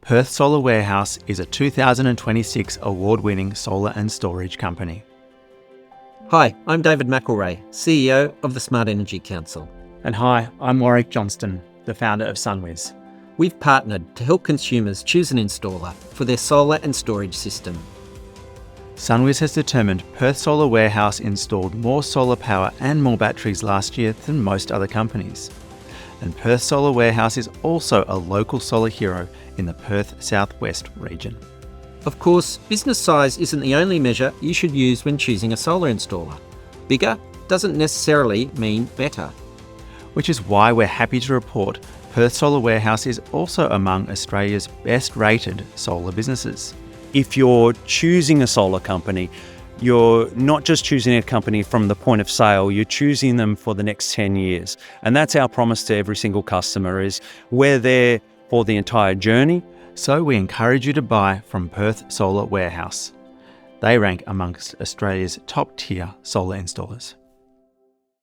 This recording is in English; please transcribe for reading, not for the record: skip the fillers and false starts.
Perth Solar Warehouse is a 2026 award-winning solar and storage company. Hi, I'm David McElrea, CEO of the Smart Energy Council. And hi, I'm Warwick Johnston, the founder of SunWiz. We've partnered to help consumers choose an installer for their solar and storage system. SunWiz has determined Perth Solar Warehouse installed more solar power and more batteries last year than most other companies. And Perth Solar Warehouse is also a local solar hero in the Perth Southwest region. Of course, business size isn't the only measure you should use when choosing a solar installer. Bigger doesn't necessarily mean better. Which is why we're happy to report Perth Solar Warehouse is also among Australia's best-rated solar businesses. If you're choosing a solar company, you're not just choosing a company from the point of sale, you're choosing them for the next 10 years. And that's our promise to every single customer is we're there for the entire journey. So we encourage you to buy from Perth Solar Warehouse. They rank amongst Australia's top-tier solar installers.